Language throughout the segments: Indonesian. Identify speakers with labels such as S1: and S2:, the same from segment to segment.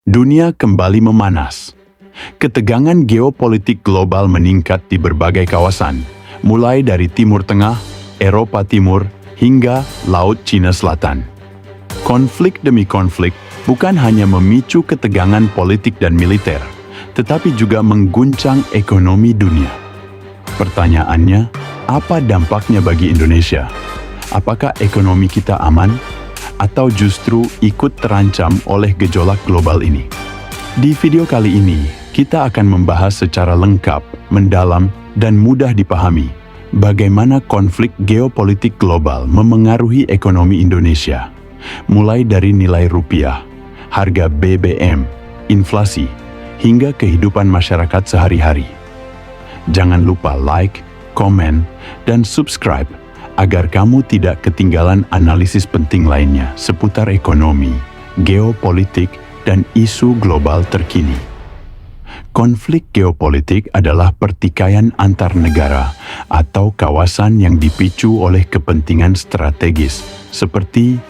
S1: Dunia kembali memanas. Ketegangan geopolitik global meningkat di berbagai kawasan, mulai dari Timur Tengah, Eropa Timur, hingga Laut Cina Selatan. Konflik demi konflik bukan hanya memicu ketegangan politik dan militer, tetapi juga mengguncang ekonomi dunia. Pertanyaannya, apa dampaknya bagi Indonesia? Apakah ekonomi kita aman? Atau justru ikut terancam oleh gejolak global ini? Di video kali ini, kita akan membahas secara lengkap, mendalam, dan mudah dipahami bagaimana konflik geopolitik global memengaruhi ekonomi Indonesia, mulai dari nilai rupiah, harga BBM, inflasi, hingga kehidupan masyarakat sehari-hari. Jangan lupa like, komen, dan subscribe agar kamu tidak ketinggalan analisis penting lainnya seputar ekonomi, geopolitik, dan isu global terkini. Konflik geopolitik adalah pertikaian antar negara atau kawasan yang dipicu oleh kepentingan strategis seperti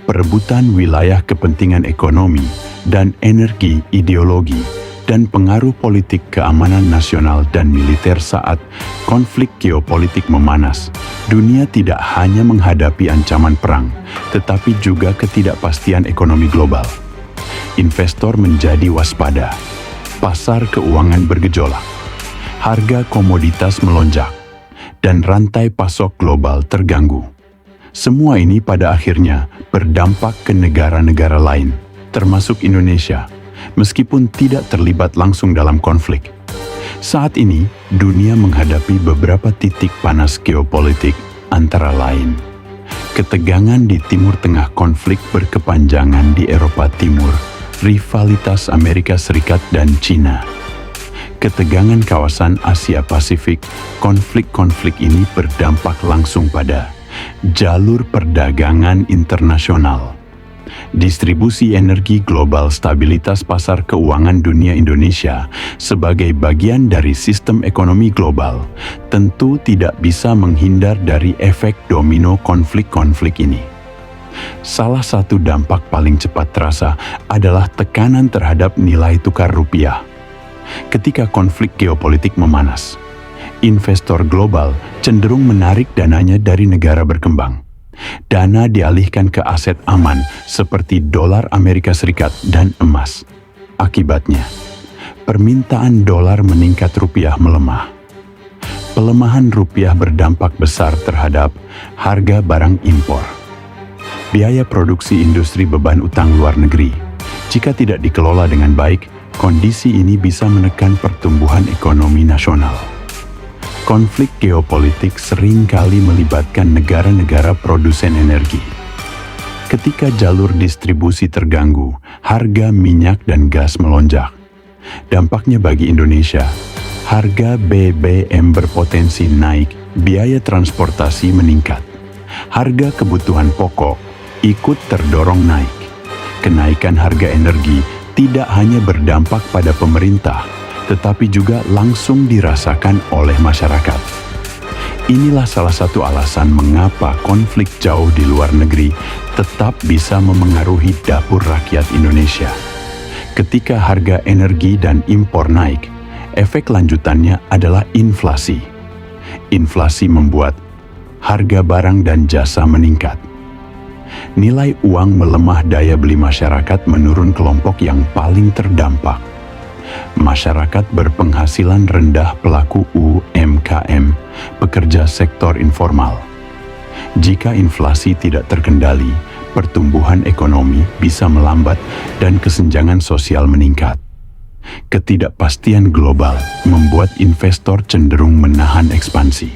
S1: perebutan wilayah kepentingan ekonomi dan energi ideologi, dan pengaruh politik keamanan nasional dan militer. Saat konflik geopolitik memanas, dunia tidak hanya menghadapi ancaman perang, tetapi juga ketidakpastian ekonomi global. Investor menjadi waspada, pasar keuangan bergejolak, harga komoditas melonjak, dan rantai pasok global terganggu. Semua ini pada akhirnya berdampak ke negara-negara lain, termasuk Indonesia, meskipun tidak terlibat langsung dalam konflik. Saat ini, dunia menghadapi beberapa titik panas geopolitik, antara lain ketegangan di Timur Tengah, konflik berkepanjangan di Eropa Timur, rivalitas Amerika Serikat dan China, ketegangan kawasan Asia Pasifik. Konflik-konflik ini berdampak langsung pada jalur perdagangan internasional, distribusi energi global, stabilitas pasar keuangan dunia. Indonesia sebagai bagian dari sistem ekonomi global tentu tidak bisa menghindar dari efek domino konflik-konflik ini. Salah satu dampak paling cepat terasa adalah tekanan terhadap nilai tukar rupiah. Ketika konflik geopolitik memanas, investor global cenderung menarik dananya dari negara berkembang. Dana dialihkan ke aset aman seperti dolar Amerika Serikat dan emas. Akibatnya, permintaan dolar meningkat, rupiah melemah. Pelemahan rupiah berdampak besar terhadap harga barang impor, biaya produksi industri, beban utang luar negeri. Jika tidak dikelola dengan baik, kondisi ini bisa menekan pertumbuhan ekonomi nasional. Konflik geopolitik seringkali melibatkan negara-negara produsen energi. Ketika jalur distribusi terganggu, harga minyak dan gas melonjak. Dampaknya bagi Indonesia, harga BBM berpotensi naik, biaya transportasi meningkat. Harga kebutuhan pokok ikut terdorong naik. Kenaikan harga energi tidak hanya berdampak pada pemerintah, tetapi juga langsung dirasakan oleh masyarakat. Inilah salah satu alasan mengapa konflik jauh di luar negeri tetap bisa memengaruhi dapur rakyat Indonesia. Ketika harga energi dan impor naik, efek lanjutannya adalah inflasi. Inflasi membuat harga barang dan jasa meningkat. Nilai uang melemah, daya beli masyarakat menurun. Kelompok yang paling terdampak, masyarakat berpenghasilan rendah, pelaku UMKM, pekerja sektor informal. Jika inflasi tidak terkendali, pertumbuhan ekonomi bisa melambat dan kesenjangan sosial meningkat. Ketidakpastian global membuat investor cenderung menahan ekspansi.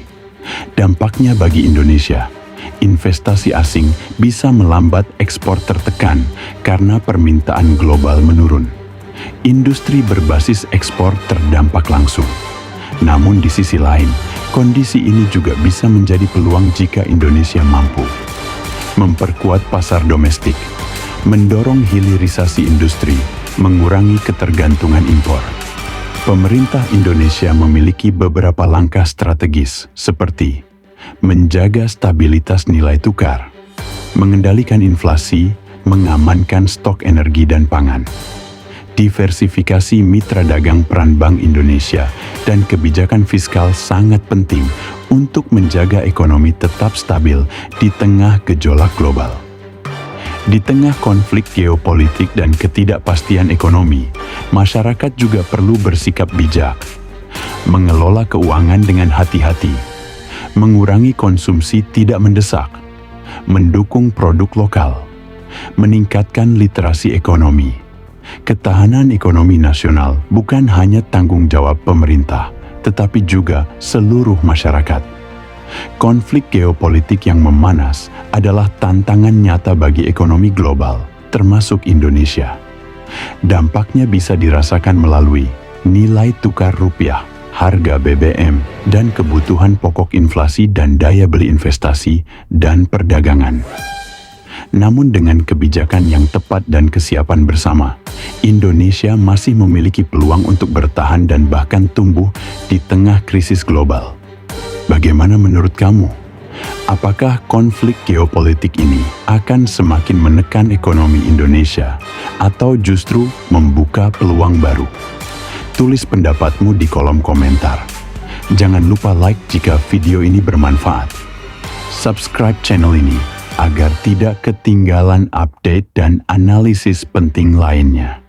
S1: Dampaknya bagi Indonesia, investasi asing bisa melambat, ekspor tertekan karena permintaan global menurun. Industri berbasis ekspor terdampak langsung. Namun di sisi lain, kondisi ini juga bisa menjadi peluang jika Indonesia mampu memperkuat pasar domestik, mendorong hilirisasi industri, mengurangi ketergantungan impor. Pemerintah Indonesia memiliki beberapa langkah strategis seperti menjaga stabilitas nilai tukar, mengendalikan inflasi, mengamankan stok energi dan pangan. diversifikasi mitra dagang peran Bank Indonesia, dan kebijakan fiskal sangat penting untuk menjaga ekonomi tetap stabil di tengah gejolak global. Di tengah konflik geopolitik dan ketidakpastian ekonomi, masyarakat juga perlu bersikap bijak, mengelola keuangan dengan hati-hati, mengurangi konsumsi tidak mendesak, mendukung produk lokal, meningkatkan literasi ekonomi. Ketahanan ekonomi nasional bukan hanya tanggung jawab pemerintah, tetapi juga seluruh masyarakat. Konflik geopolitik yang memanas adalah tantangan nyata bagi ekonomi global, termasuk Indonesia. Dampaknya bisa dirasakan melalui nilai tukar rupiah, harga BBM, dan kebutuhan pokok inflasi dan daya beli investasi dan perdagangan. Namun dengan kebijakan yang tepat dan kesiapan bersama, Indonesia masih memiliki peluang untuk bertahan dan bahkan tumbuh di tengah krisis global. Bagaimana menurut kamu? Apakah konflik geopolitik ini akan semakin menekan ekonomi Indonesia atau justru membuka peluang baru? Tulis pendapatmu di kolom komentar. Jangan lupa like jika video ini bermanfaat. Subscribe channel ini agar tidak ketinggalan update dan analisis penting lainnya.